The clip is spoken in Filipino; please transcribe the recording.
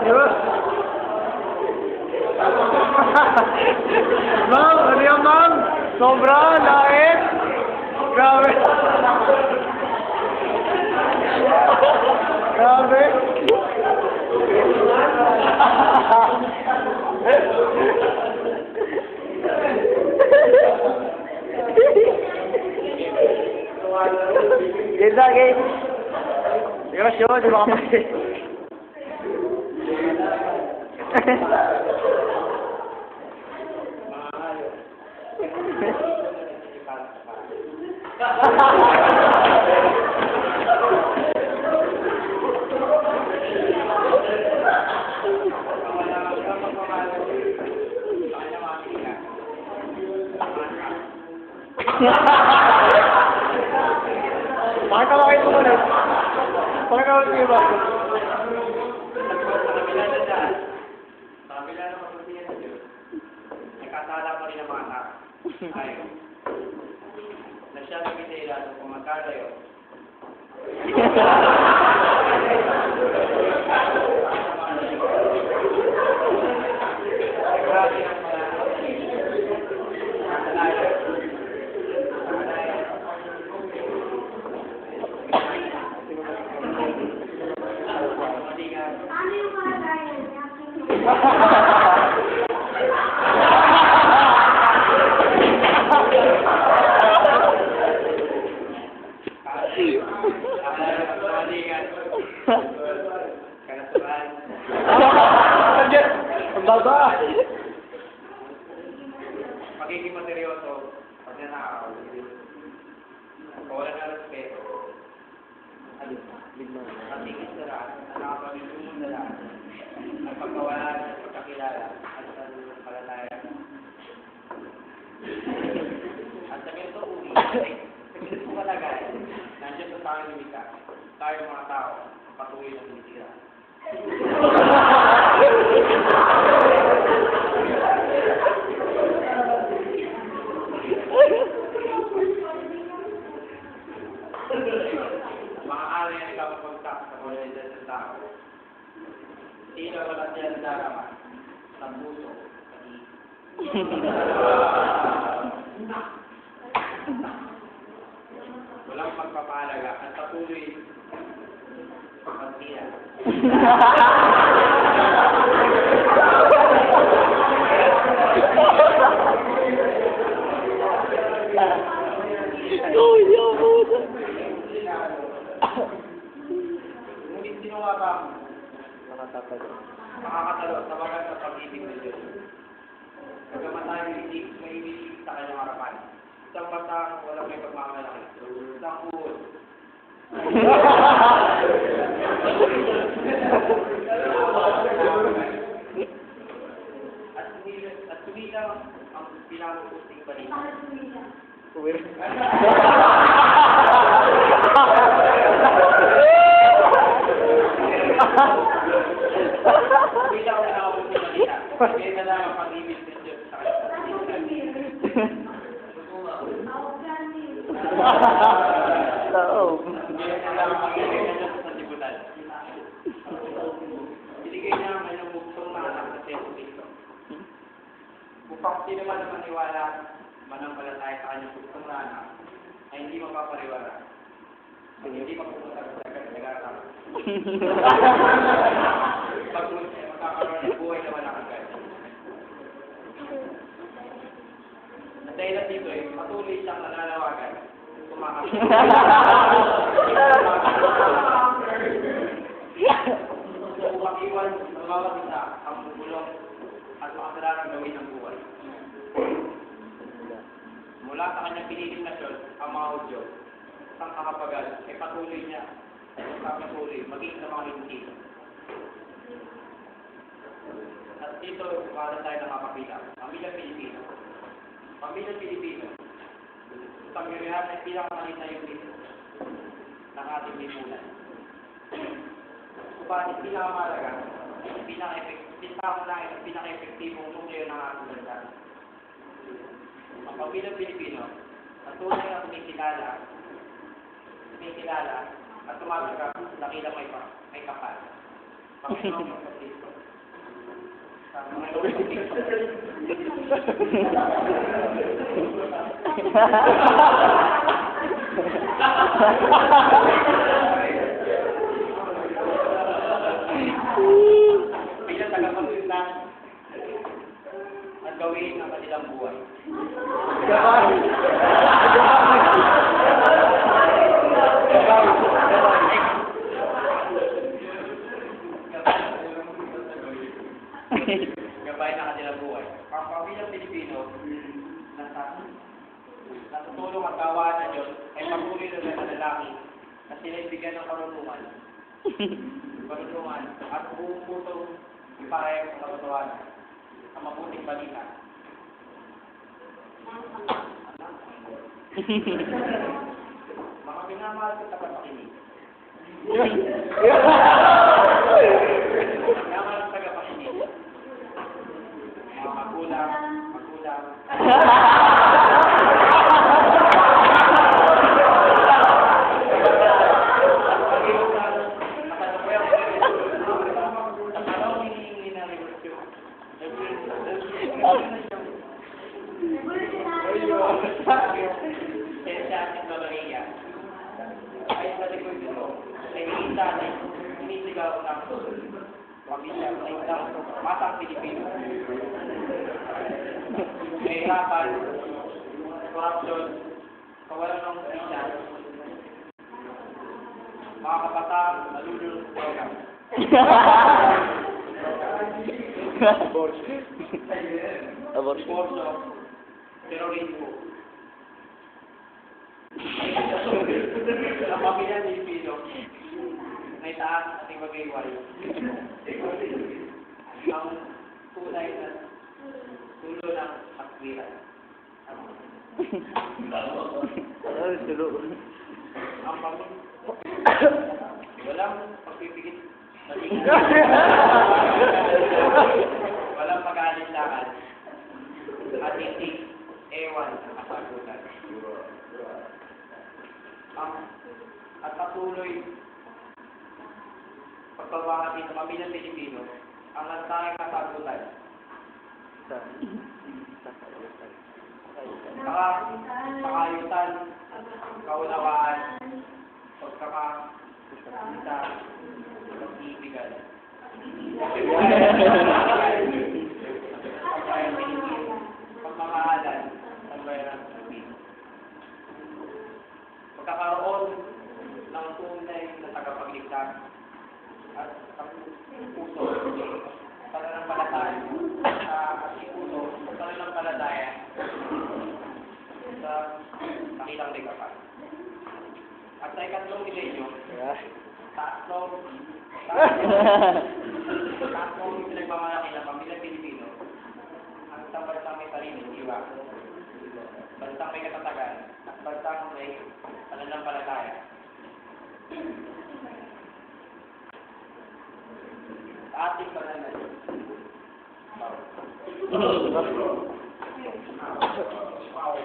Diba? Ma'am, ano yan, ma'am? Sobra, lait. Grabe. Grabe. Ganda, guys. Diba, show, di ba kapatid? Pakikawakit mo ulit. Pakikawakit mo yung bago. Sa kabila ng kapatiyan ng Diyos, nagkasala pa rin ang mga tao. Ayaw. Na siya nagkitila sa pumagkalayo. Ang baba! Pagiging maseryoso, pagnanakaw, wala na respeto, patigis na lahat, nakapagiging na lahat, ang pagkawalan at pagkakilala, at ang palataya. At sa ganito uli, sa ganito kalagay, nandiyan sa tayong limita, tayo mga tao, patuloy ng litira. Mga araw yan ikapagpagtak sa komunidad ng tao. Sino wala siya darama sa puso, sa isip. Walang pagpapahalaga at patuloy pagtira. Ngunit sinuwa ba makakatalo sa bagat sa pag-ibig ng Diyos? Pagkaman tayo may ibig sa kanyang harapan. Isang batang walang may pagmamalaki. Isang uod. At sumilang ang pinakamusting balita. Sumilang ang pinakamusting balita. Kaya na lang ang pag-ibig ng Diyos sa Oo. Binigay niya ang kanyang buktong na anak na Teso Cristo. Upang sino man ang maniwala, manampalataya sa kanyang buktong na anak, ay hindi mapapariwara. At hindi mapupunta sa nag-aaral. Pagpunta ay magkakaroon ng buhay na walang hanggan. At dahil dito ay patuloy siyang nananawagan. Upang iwan ng bawat isa ang bubulong at makasalarang gawin ng buhay. Mula sa kanyang piniling nasyon, ang mga Hudyo, ang kakapagal, ay patuloy niya, patuloy, maging sa mga hindi. At dito, para tayo nakakapita, Pamilyang Pilipino. Pamilyang Pilipino, pagkirihan ay pinakamalit na unit ng ating lipunan. Subalit pinakamalaga, pinaka-epektibong nukleyo ng ating bansa. Ang pamilyang Pilipino, ang tunay na kumikilala at tumatanggap sa dakilang may kapal. Panginoon Kristo. Sa mga Olympics. Bilang tagapagsundan at gawin ang kanilang buhay. Gabay! Gabay! Gabay! Gabay na kanilang buhay. Ang pamilyang Pilipino natutulong at gawaan na Diyos ay patuloy na ng lalaki na sila bigyan ng karunungan at buong puso iparehong sa katotohanan ang mabuting balita. Mga minamahal sa tagapakinig. Minamahal sa tagapakinig. Mga magulang. Sensya at teknolohiya ay sa likod nito ay hinihintanay, hinisigaw ng pamilya sa isang masang Pilipino. Kahirapan, korupsyon, kawalan ng hustisya, mga kapatang nalulunod sa droga. Abortion, terorismo. Ang pamilya Pilipino na itaas at ibagayway. Ang tunay na tulo ng akwiran. Ang pamilya. Walang pagpipigit. Walang pag-aalinlangan. At hindi ewan ang kasagutan. At patuloy pagbabahagi ng pamilyang Pilipino ang nagtanging kasagutan. Pakayutan, kaunawaan, pagkakakita, pag-ibigan. Pagbayang Pilipino, pagmamahalan ng bayan ng Pilipino. Pagkakaroon ng tunay na tagapagligtas at puso pananampalataya pananampalataya sa kakilang ligapan. At sa ikatlong milenyo, tatlong pinagmamalaki ng pamilyang Pilipino ang isang bansang may sariling diwa, bansang may katatagan, at bansang may pananampalataya. Sa ating pananalig, Wow.